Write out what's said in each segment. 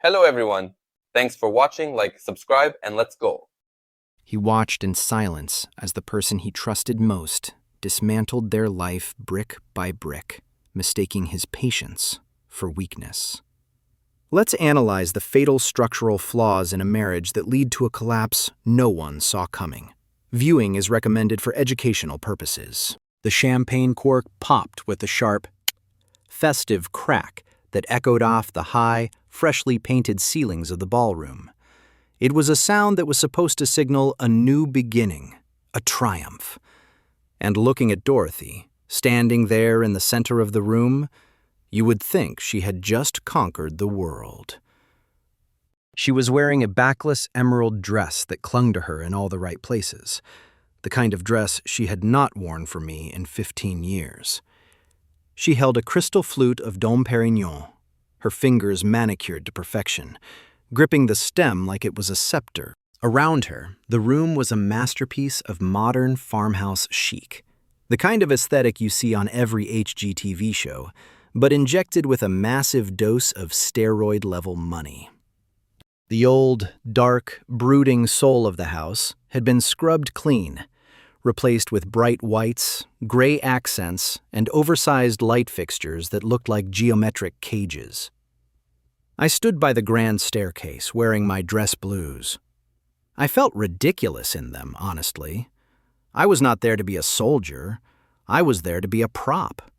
Hello everyone. Thanks for watching, subscribe, and let's go. He watched in silence as the person he trusted most dismantled their life brick by brick, mistaking his patience for weakness. Let's analyze the fatal structural flaws in a marriage that lead to a collapse no one saw coming. Viewing is recommended for educational purposes. The champagne cork popped with a sharp, festive crack that echoed off the high, freshly painted ceilings of the ballroom. It was a sound that was supposed to signal a new beginning, a triumph. And looking at Dorothy, standing there in the center of the room, you would think she had just conquered the world. She was wearing a backless emerald dress that clung to her in all the right places, the kind of dress she had not worn for me in 15 years. She held a crystal flute of Dom Pérignon, her fingers manicured to perfection, gripping the stem like it was a scepter. Around her, the room was a masterpiece of modern farmhouse chic, the kind of aesthetic you see on every HGTV show, but injected with a massive dose of steroid-level money. The old, dark, brooding soul of the house had been scrubbed clean, replaced with bright whites, gray accents, and oversized light fixtures that looked like geometric cages. I stood by the grand staircase wearing my dress blues. I felt ridiculous in them, honestly. I was not there to be a soldier. I was there to be a prop.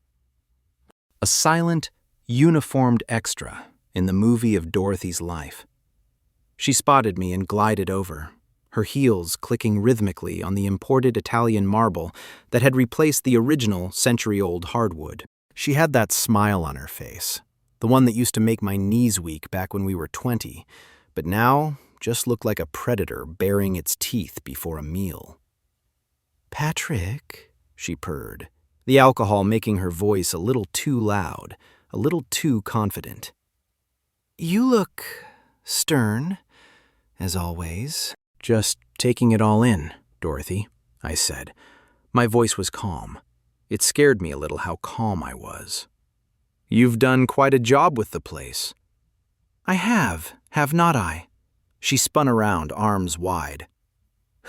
A silent, uniformed extra in the movie of Dorothy's life. She spotted me and glided over, her heels clicking rhythmically on the imported Italian marble that had replaced the original century-old hardwood. She had that smile on her face, the one that used to make my knees weak back when we were 20, but now just looked like a predator baring its teeth before a meal. "Patrick," she purred, the alcohol making her voice a little too loud, a little too confident. "You look stern, as always." "Just taking it all in, Dorothy," I said. My voice was calm. It scared me a little how calm I was. "You've done quite a job with the place." "I have not I?" She spun around, arms wide.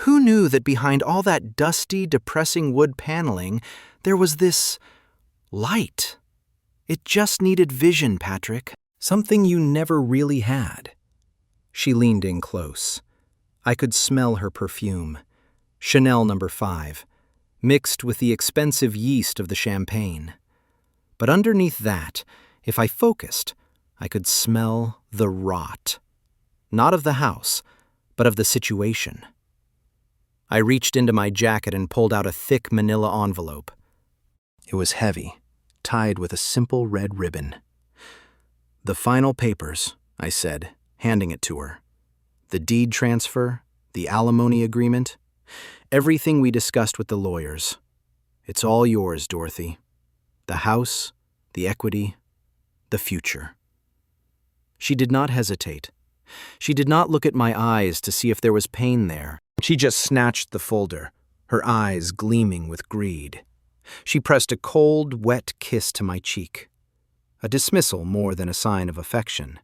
"Who knew that behind all that dusty, depressing wood paneling, there was this light? It just needed vision, Patrick. Something you never really had." She leaned in close. I could smell her perfume, Chanel No. 5, mixed with the expensive yeast of the champagne. But underneath that, if I focused, I could smell the rot. Not of the house, but of the situation. I reached into my jacket and pulled out a thick manila envelope. It was heavy, tied with a simple red ribbon. "The final papers," I said, handing it to her. "The deed transfer, the alimony agreement, everything we discussed with the lawyers. It's all yours, Dorothy. The house, the equity, the future." She did not hesitate. She did not look at my eyes to see if there was pain there. She just snatched the folder, her eyes gleaming with greed. She pressed a cold, wet kiss to my cheek. A dismissal more than a sign of affection.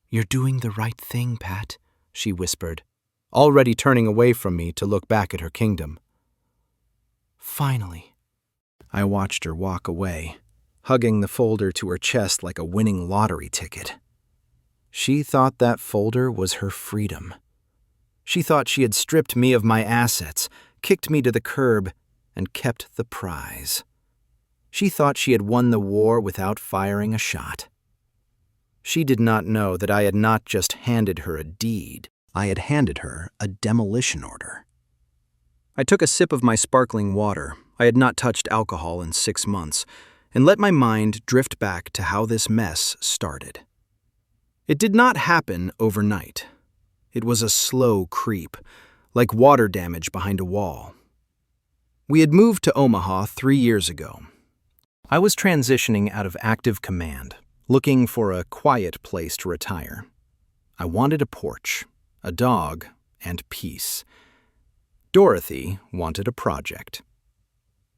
"You're doing the right thing, Pat," she whispered, already turning away from me to look back at her kingdom. "Finally." I watched her walk away, hugging the folder to her chest like a winning lottery ticket. She thought that folder was her freedom. She thought she had stripped me of my assets, kicked me to the curb, and kept the prize. She thought she had won the war without firing a shot. She did not know that I had not just handed her a deed. I had handed her a demolition order. I took a sip of my sparkling water. I had not touched alcohol in 6 months, and let my mind drift back to how this mess started. It did not happen overnight. It was a slow creep, like water damage behind a wall. We had moved to Omaha 3 years ago. I was transitioning out of active command, looking for a quiet place to retire. I wanted a porch, a dog, and peace. Dorothy wanted a project.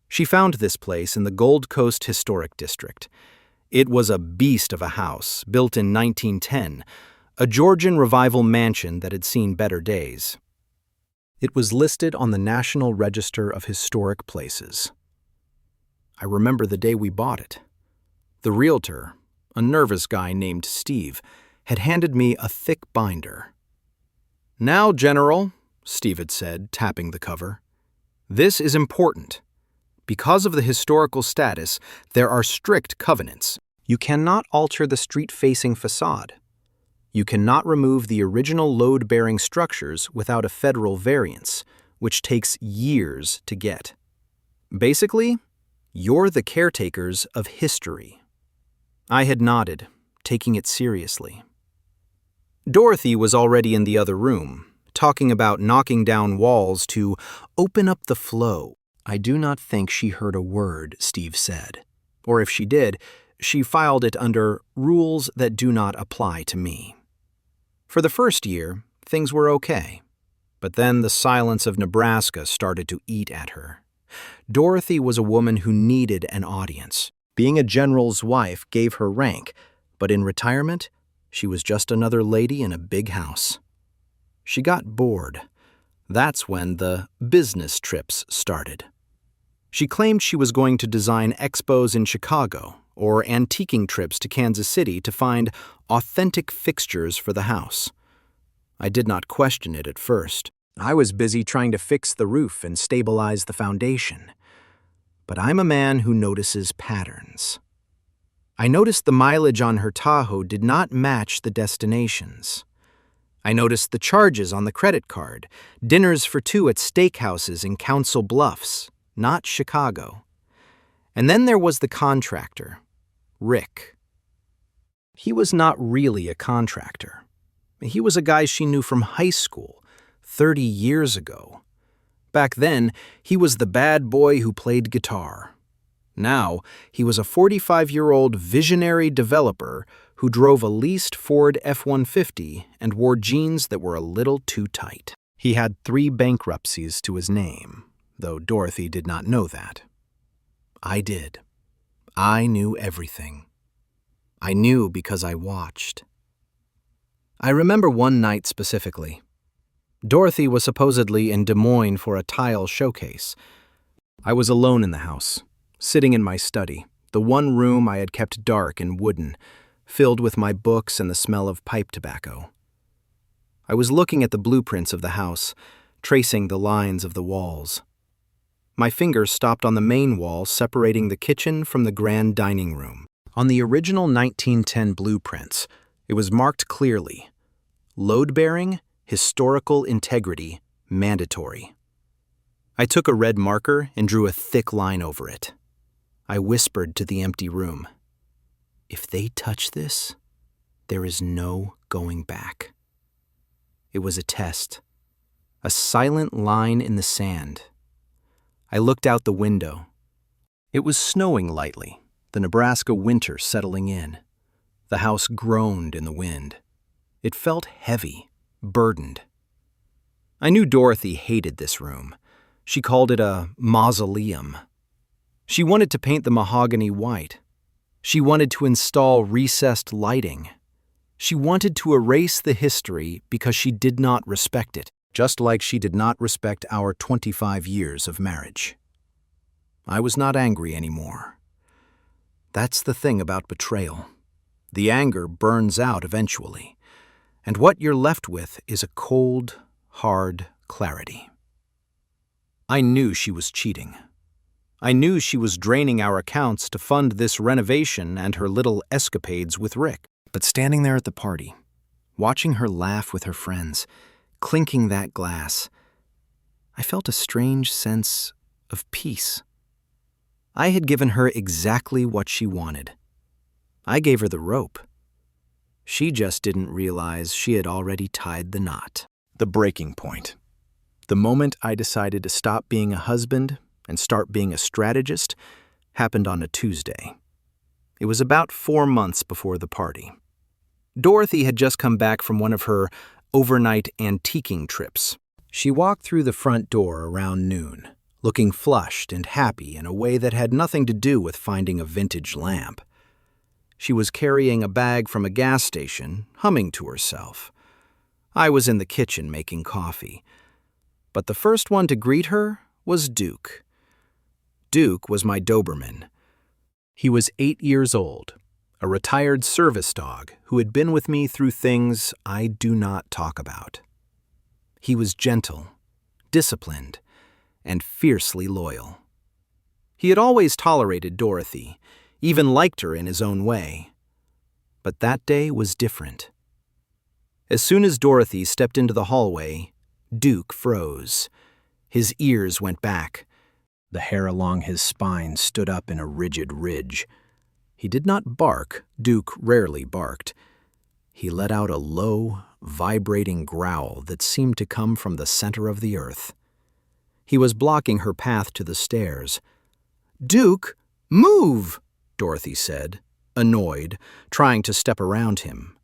She found this place in the Gold Coast Historic District. It was a beast of a house, built in 1910, a Georgian revival mansion that had seen better days. It was listed on the National Register of Historic Places. I remember the day we bought it. The realtor, a nervous guy named Steve, had handed me a thick binder. "Now, General," Steve had said, tapping the cover, "this is important. Because of the historical status, there are strict covenants. You cannot alter the street-facing facade. You cannot remove the original load-bearing structures without a federal variance, which takes years to get. Basically, you're the caretakers of history." I had nodded, taking it seriously. Dorothy was already in the other room, talking about knocking down walls to open up the flow. I do not think she heard a word Steve said, or if she did, she filed it under rules that do not apply to me. For the first year, things were okay, but then the silence of Nebraska started to eat at her. Dorothy was a woman who needed an audience. Being a general's wife gave her rank, but in retirement, she was just another lady in a big house. She got bored. That's when the business trips started. She claimed she was going to design expos in Chicago or antiquing trips to Kansas City to find authentic fixtures for the house. I did not question it at first. I was busy trying to fix the roof and stabilize the foundation. But I'm a man who notices patterns. I noticed the mileage on her Tahoe did not match the destinations. I noticed the charges on the credit card, dinners for two at steakhouses in Council Bluffs, not Chicago. And then there was the contractor, Rick. He was not really a contractor. He was a guy she knew from high school, 30 years ago. Back then, he was the bad boy who played guitar. Now, he was a 45-year-old visionary developer who drove a leased Ford F-150 and wore jeans that were a little too tight. He had 3 bankruptcies to his name, though Dorothy did not know that. I did. I knew everything. I knew because I watched. I remember one night specifically. Dorothy was supposedly in Des Moines for a tile showcase. I was alone in the house, sitting in my study, the one room I had kept dark and wooden, filled with my books and the smell of pipe tobacco. I was looking at the blueprints of the house, tracing the lines of the walls. My fingers stopped on the main wall separating the kitchen from the grand dining room. On the original 1910 blueprints, it was marked clearly, load-bearing, historical integrity, mandatory. I took a red marker and drew a thick line over it. I whispered to the empty room, "If they touch this, there is no going back." It was a test, a silent line in the sand. I looked out the window. It was snowing lightly, the Nebraska winter settling in. The house groaned in the wind. It felt heavy, burdened. I knew Dorothy hated this room. She called it a mausoleum. She wanted to paint the mahogany white. She wanted to install recessed lighting. She wanted to erase the history because she did not respect it, just like she did not respect our 25 years of marriage. I was not angry anymore. That's the thing about betrayal. The anger burns out eventually, and what you're left with is a cold, hard clarity. I knew she was cheating. I knew she was draining our accounts to fund this renovation and her little escapades with Rick. But standing there at the party, watching her laugh with her friends, clinking that glass, I felt a strange sense of peace. I had given her exactly what she wanted. I gave her the rope. She just didn't realize she had already tied the knot. The breaking point. The moment I decided to stop being a husband and start being a strategist happened on a Tuesday. It was about 4 months before the party. Dorothy had just come back from one of her overnight antiquing trips. She walked through the front door around noon, looking flushed and happy in a way that had nothing to do with finding a vintage lamp. She was carrying a bag from a gas station, humming to herself. I was in the kitchen making coffee. But the first one to greet her was Duke. Duke was my Doberman. He was 8 years old, a retired service dog who had been with me through things I do not talk about. He was gentle, disciplined, and fiercely loyal. He had always tolerated Dorothy, even liked her in his own way. But that day was different. As soon as Dorothy stepped into the hallway, Duke froze. His ears went back. The hair along his spine stood up in a rigid ridge. He did not bark. Duke rarely barked. He let out a low, vibrating growl that seemed to come from the center of the earth. He was blocking her path to the stairs. "Duke, move!" Dorothy said, annoyed, trying to step around him.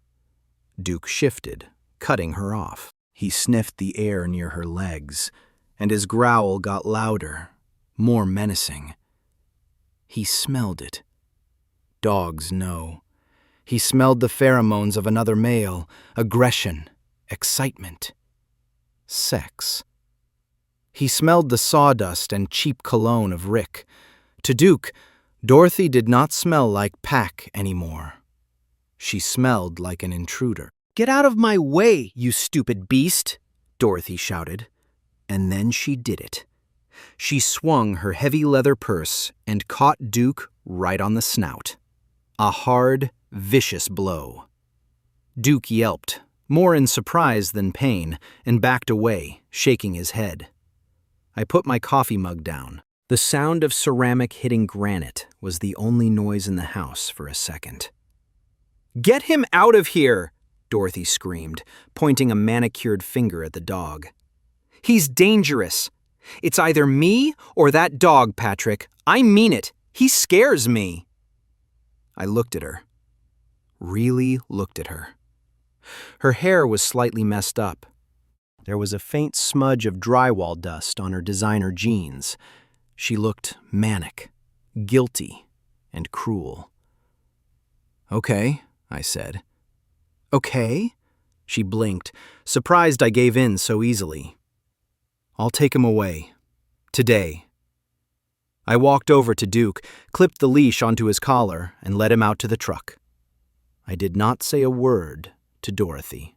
Duke shifted, cutting her off. He sniffed the air near her legs, and his growl got louder, more menacing. He smelled it. Dogs know. He smelled the pheromones of another male, aggression, excitement, sex. He smelled the sawdust and cheap cologne of Rick. To Duke, Dorothy did not smell like Pack anymore. She smelled like an intruder. "Get out of my way, you stupid beast!" Dorothy shouted. And then she did it. She swung her heavy leather purse and caught Duke right on the snout. A hard, vicious blow. Duke yelped, more in surprise than pain, and backed away, shaking his head. I put my coffee mug down. The sound of ceramic hitting granite was the only noise in the house for a second. "Get him out of here!" Dorothy screamed, pointing a manicured finger at the dog. "He's dangerous. It's either me or that dog, Patrick. I mean it. He scares me." I looked at her. Really looked at her. Her hair was slightly messed up. There was a faint smudge of drywall dust on her designer jeans. She looked manic, guilty, and cruel. "Okay," I said. "Okay?" She blinked, surprised I gave in so easily. "I'll take him away. Today." I walked over to Duke, clipped the leash onto his collar, and led him out to the truck. I did not say a word to Dorothy.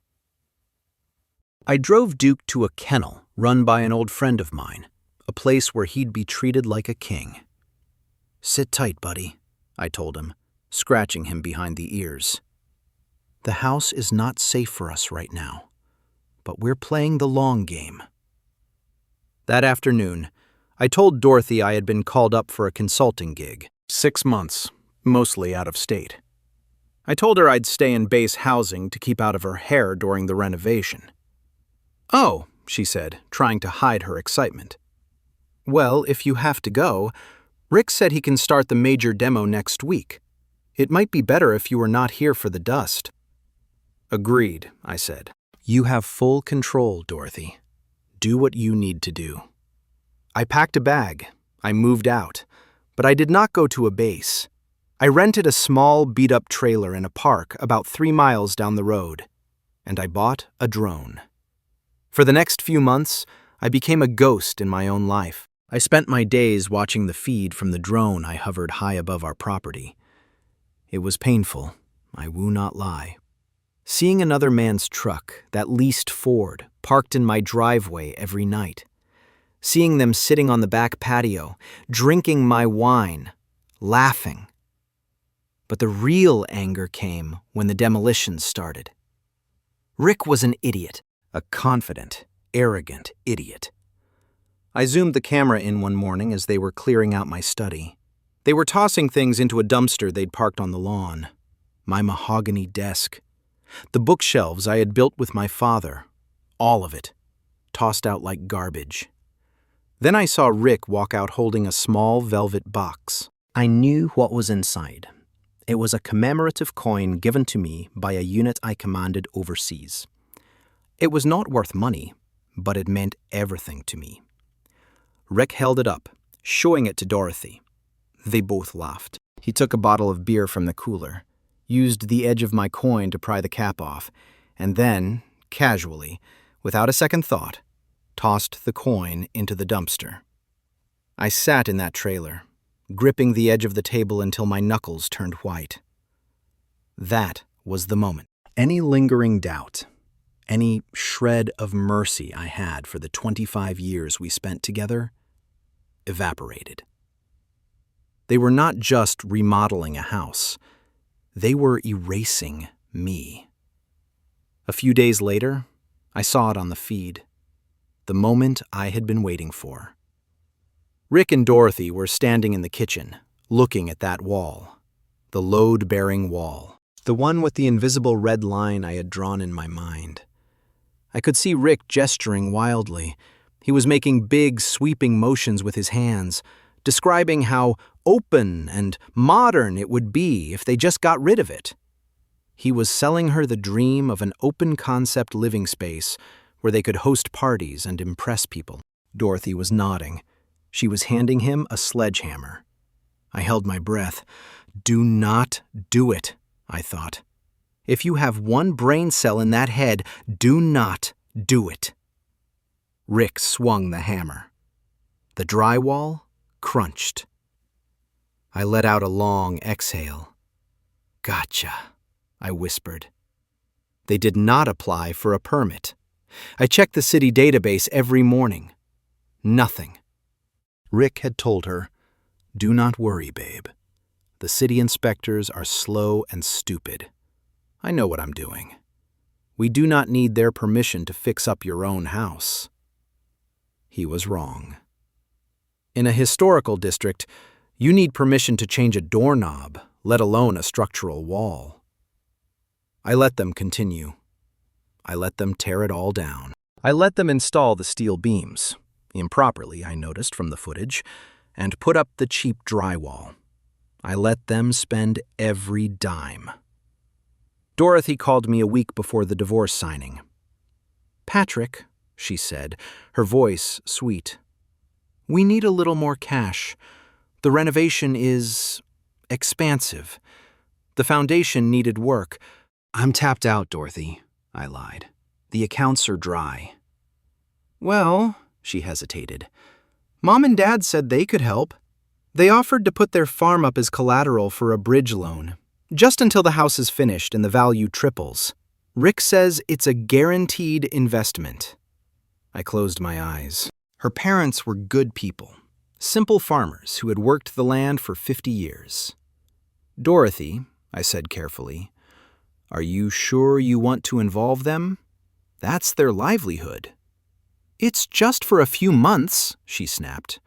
I drove Duke to a kennel run by an old friend of mine, a place where he'd be treated like a king. "Sit tight, buddy," I told him, scratching him behind the ears. "The house is not safe for us right now, but we're playing the long game." That afternoon, I told Dorothy I had been called up for a consulting gig. 6 months, mostly out of state. I told her I'd stay in base housing to keep out of her hair during the renovation. "Oh," she said, trying to hide her excitement. "Well, if you have to go, Rick said he can start the major demo next week. It might be better if you were not here for the dust." "Agreed," I said. "You have full control, Dorothy. Do what you need to do." I packed a bag. I moved out. But I did not go to a base. I rented a small, beat-up trailer in a park about 3 miles down the road. And I bought a drone. For the next few months, I became a ghost in my own life. I spent my days watching the feed from the drone I hovered high above our property. It was painful, I will not lie. Seeing another man's truck, that leased Ford, parked in my driveway every night. Seeing them sitting on the back patio, drinking my wine, laughing. But the real anger came when the demolitions started. Rick was an idiot, a confident, arrogant idiot. I zoomed the camera in one morning as they were clearing out my study. They were tossing things into a dumpster they'd parked on the lawn. My mahogany desk. The bookshelves I had built with my father. All of it. Tossed out like garbage. Then I saw Rick walk out holding a small velvet box. I knew what was inside. It was a commemorative coin given to me by a unit I commanded overseas. It was not worth money, but it meant everything to me. Rick held it up, showing it to Dorothy. They both laughed. He took a bottle of beer from the cooler. used the edge of my coin to pry the cap off, and then, casually, without a second thought, tossed the coin into the dumpster. I sat in that trailer, gripping the edge of the table until my knuckles turned white. That was the moment. Any lingering doubt, any shred of mercy I had for the 25 years we spent together, evaporated. They were not just remodeling a house. They were erasing me. A few days later, I saw it on the feed. The moment I had been waiting for. Rick and Dorothy were standing in the kitchen, looking at that wall. The load-bearing wall. The one with the invisible red line I had drawn in my mind. I could see Rick gesturing wildly. He was making big, sweeping motions with his hands, describing how open and modern it would be if they just got rid of it. He was selling her the dream of an open-concept living space where they could host parties and impress people. Dorothy was nodding. She was handing him a sledgehammer. I held my breath. Do not do it, I thought. If you have one brain cell in that head, do not do it. Rick swung the hammer. The drywall crunched. I let out a long exhale. Gotcha, I whispered. They did not apply for a permit. I checked the city database every morning. Nothing. Rick had told her, "Do not worry, babe. The city inspectors are slow and stupid. I know what I'm doing. We do not need their permission to fix up your own house." He was wrong. In a historical district, you need permission to change a doorknob, let alone a structural wall. I let them continue. I let them tear it all down. I let them install the steel beams, improperly, I noticed from the footage, and put up the cheap drywall. I let them spend every dime. Dorothy called me a week before the divorce signing. "Patrick," she said, her voice sweet, "we need a little more cash. The renovation is expansive. The foundation needed work." "I'm tapped out, Dorothy," I lied. "The accounts are dry." "Well," she hesitated, "Mom and Dad said they could help. They offered to put their farm up as collateral for a bridge loan, just until the house is finished and the value triples. Rick says it's a guaranteed investment." I closed my eyes. Her parents were good people, simple farmers who had worked the land for 50 years. "Dorothy," I said carefully, "are you sure you want to involve them? That's their livelihood." "It's just for a few months," she snapped.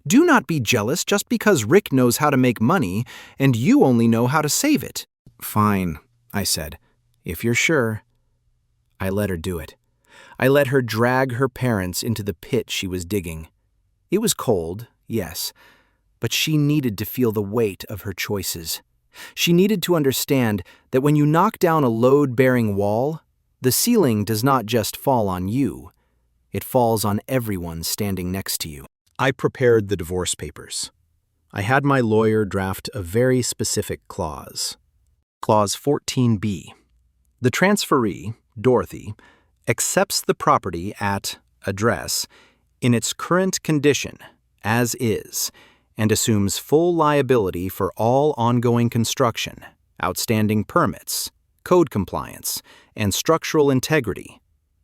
"Do not be jealous just because Rick knows how to make money and you only know how to save it." "Fine," I said, "if you're sure." I let her do it. I let her drag her parents into the pit she was digging. It was cold, yes, but she needed to feel the weight of her choices. She needed to understand that when you knock down a load-bearing wall, the ceiling does not just fall on you. It falls on everyone standing next to you. I prepared the divorce papers. I had my lawyer draft a very specific clause. Clause 14B. The transferee, Dorothy, accepts the property at address in its current condition, as is, and assumes full liability for all ongoing construction, outstanding permits, code compliance, and structural integrity,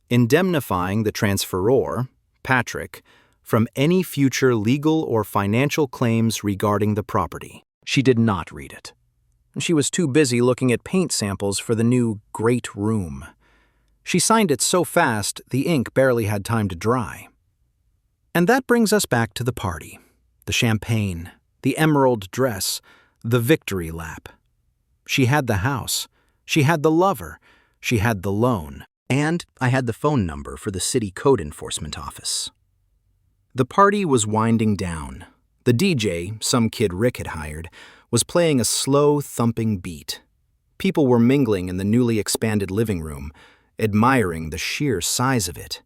indemnifying the transferor, Patrick, from any future legal or financial claims regarding the property. She did not read it. She was too busy looking at paint samples for the new great room. She signed it so fast the ink barely had time to dry. And that brings us back to the party. The champagne, the emerald dress, the victory lap. She had the house. She had the lover. She had the loan. And I had the phone number for the city code enforcement office. The party was winding down. The DJ, some kid Rick had hired, was playing a slow, thumping beat. People were mingling in the newly expanded living room, admiring the sheer size of it.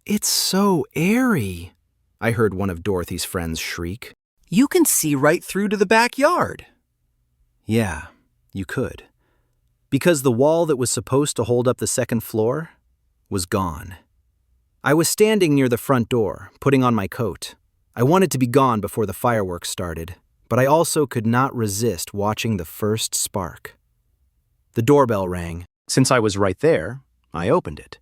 "It's so airy," I heard one of Dorothy's friends shriek. "You can see right through to the backyard." Yeah, you could. Because the wall that was supposed to hold up the second floor was gone. I was standing near the front door, putting on my coat. I wanted to be gone before the fireworks started, but I also could not resist watching the first spark. The doorbell rang. Since I was right there, I opened it.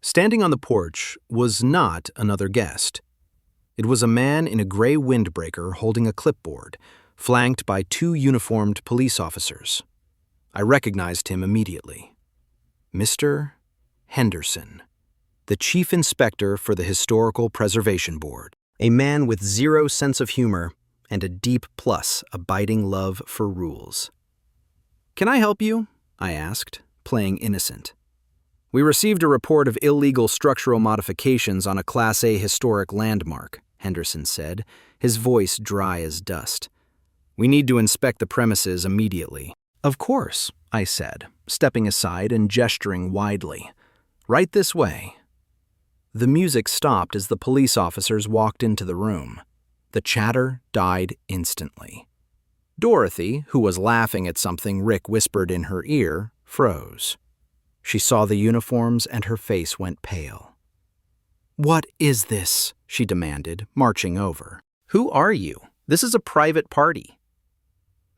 Standing on the porch was not another guest. It was a man in a gray windbreaker holding a clipboard, flanked by 2 uniformed police officers. I recognized him immediately. Mr. Henderson, the chief inspector for the Historical Preservation Board, a man with zero sense of humor and a deep plus abiding love for rules. "Can I help you?" I asked, playing innocent. "We received a report of illegal structural modifications on a Class A historic landmark," Henderson said, his voice dry as dust. "We need to inspect the premises immediately." "Of course," I said, stepping aside and gesturing widely. "Right this way." The music stopped as the police officers walked into the room. The chatter died instantly. Dorothy, who was laughing at something Rick whispered in her ear, froze. She saw the uniforms and her face went pale. "What is this?" she demanded, marching over. "Who are you? This is a private party."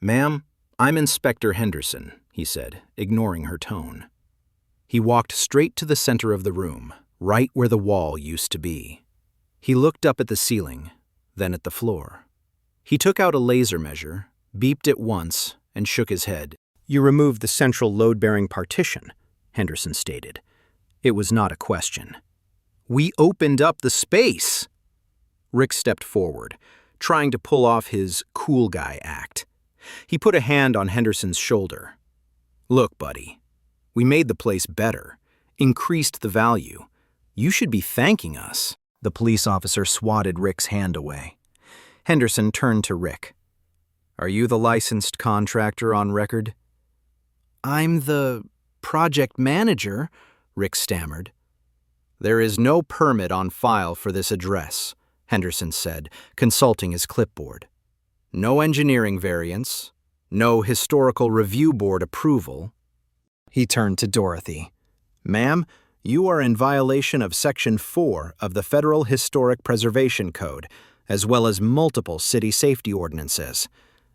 "Ma'am, I'm Inspector Henderson," he said, ignoring her tone. He walked straight to the center of the room, right where the wall used to be. He looked up at the ceiling, then at the floor. He took out a laser measure, beeped it once, and shook his head. "You removed the central load-bearing partition," Henderson stated. It was not a question. "We opened up the space!" Rick stepped forward, trying to pull off his cool guy act. He put a hand on Henderson's shoulder. "Look, buddy, we made the place better, increased the value. You should be thanking us." The police officer swatted Rick's hand away. Henderson turned to Rick. "Are you the licensed contractor on record?" "I'm the project manager," Rick stammered. "There is no permit on file for this address," Henderson said, consulting his clipboard. "No engineering variance, no historical review board approval." He turned to Dorothy. "Ma'am, you are in violation of Section 4 of the Federal Historic Preservation Code, as well as multiple city safety ordinances.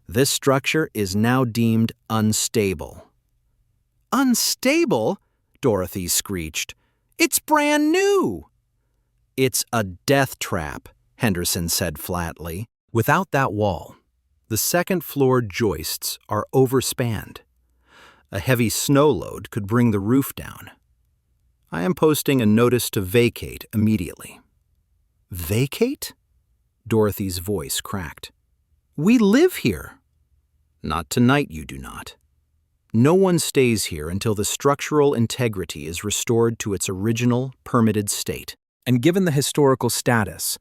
This structure is now deemed unstable." "Unstable?" Dorothy screeched. "It's brand new!" "It's a death trap," Henderson said flatly. "Without that wall, the second-floor joists are overspanned. A heavy snow load could bring the roof down. I am posting a notice to vacate immediately." "Vacate?" Dorothy's voice cracked. "We live here." "Not tonight, you do not. No one stays here until the structural integrity is restored to its original permitted state. And given the historical status,"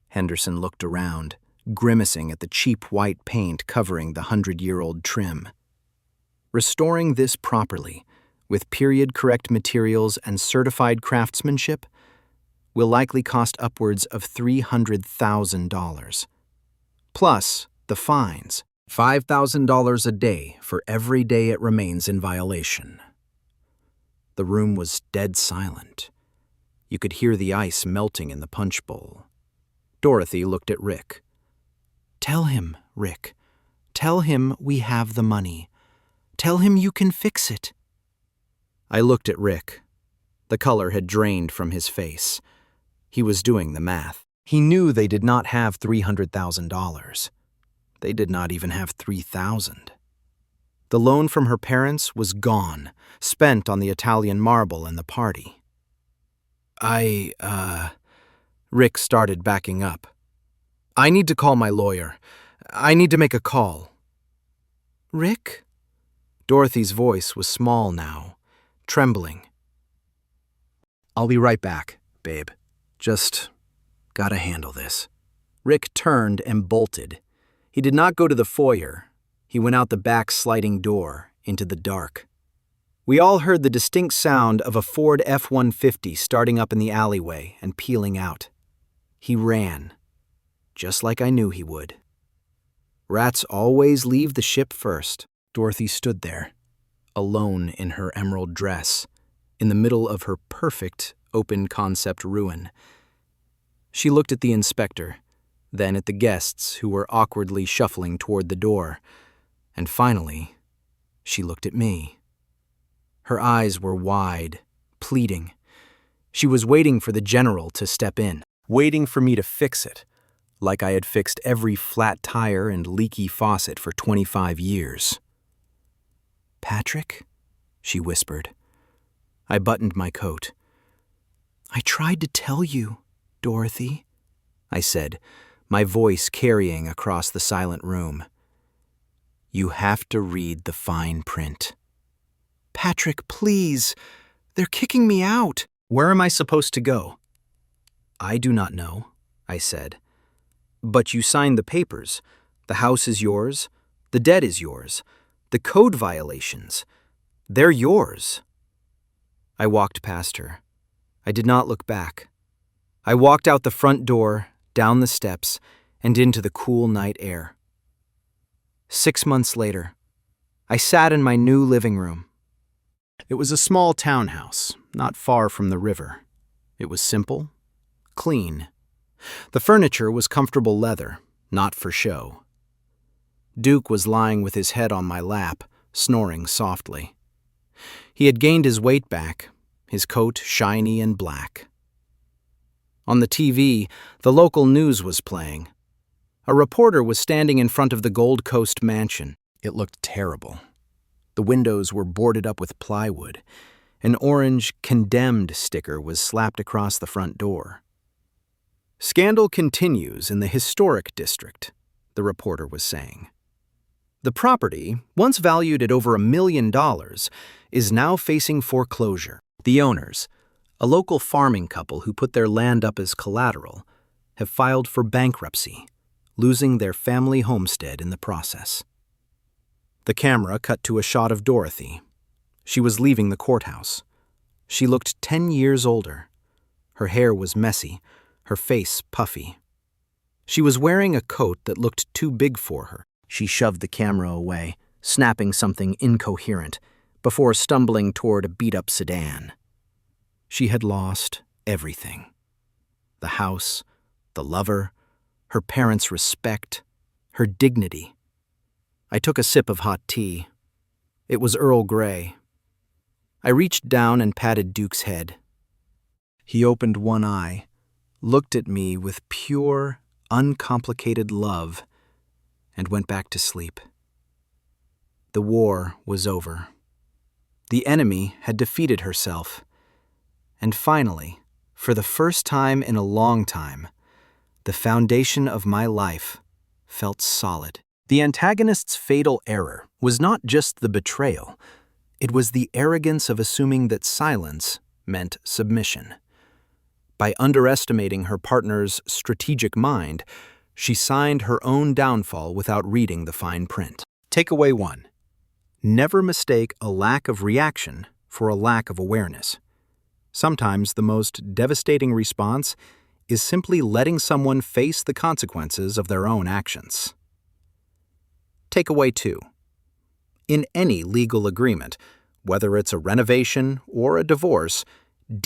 Henderson looked around, grimacing at the cheap white paint covering the 100-year-old trim. "Restoring this properly, with period-correct materials and certified craftsmanship, will likely cost upwards of $300,000. Plus the fines, $5,000 a day for every day it remains in violation." The room was dead silent. You could hear the ice melting in the punch bowl. Dorothy looked at Rick. "Tell him, Rick. Tell him we have the money. Tell him you can fix it." I looked at Rick. The color had drained from his face. He was doing the math. He knew they did not have $300,000. They did not even have $3,000. The loan from her parents was gone, spent on the Italian marble and the party. Rick started backing up. "I need to call my lawyer. I need to make a call." "Rick?" Dorothy's voice was small now, trembling. "I'll be right back, babe. Just gotta handle this." Rick turned and bolted. He did not go to the foyer. He went out the back sliding door into the dark. We all heard the distinct sound of a Ford F-150 starting up in the alleyway and peeling out. He ran, just like I knew he would. Rats always leave the ship first. Dorothy stood there, alone in her emerald dress, in the middle of her perfect open-concept ruin. She looked at the inspector, then at the guests who were awkwardly shuffling toward the door, and finally, she looked at me. Her eyes were wide, pleading. She was waiting for the general to step in, waiting for me to fix it, like I had fixed every flat tire and leaky faucet for 25 years. "Patrick?" she whispered. I buttoned my coat. "I tried to tell you, Dorothy," I said, my voice carrying across the silent room. "You have to read the fine print." "Patrick, please. They're kicking me out." "Where am I supposed to go?" "I do not know," I said. "But you signed the papers. The house is yours. The debt is yours. The code violations. They're yours." I walked past her. I did not look back. I walked out the front door, down the steps, and into the cool night air. 6 months later, I sat in my new living room. It was a small townhouse, not far from the river. It was simple, clean. The furniture was comfortable leather, not for show. Duke was lying with his head on my lap, snoring softly. He had gained his weight back, his coat shiny and black. On the TV, the local news was playing. A reporter was standing in front of the Gold Coast mansion. It looked terrible. The windows were boarded up with plywood. An orange "Condemned" sticker was slapped across the front door. "Scandal continues in the historic district," the reporter was saying. "The property, once valued at over $1 million, is now facing foreclosure. The owners, a local farming couple who put their land up as collateral, have filed for bankruptcy, losing their family homestead in the process." The camera cut to a shot of Dorothy. She was leaving the courthouse. She looked 10 years older. Her hair was messy, her face puffy. She was wearing a coat that looked too big for her. She shoved the camera away, snapping something incoherent, before stumbling toward a beat-up sedan. She had lost everything. The house, the lover, her parents' respect, her dignity. I took a sip of hot tea. It was Earl Grey. I reached down and patted Duke's head. He opened one eye, looked at me with pure, uncomplicated love, and went back to sleep. The war was over. The enemy had defeated herself. And finally, for the first time in a long time, the foundation of my life felt solid. The antagonist's fatal error was not just the betrayal. It was the arrogance of assuming that silence meant submission. By underestimating her partner's strategic mind, she signed her own downfall without reading the fine print. Takeaway 1. Never mistake a lack of reaction for a lack of awareness. Sometimes the most devastating response is simply letting someone face the consequences of their own actions. Takeaway 2. In any legal agreement, whether it's a renovation or a divorce,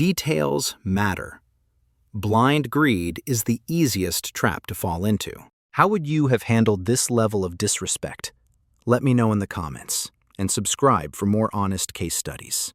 details matter. Blind greed is the easiest trap to fall into. How would you have handled this level of disrespect? Let me know in the comments, and subscribe for more honest case studies.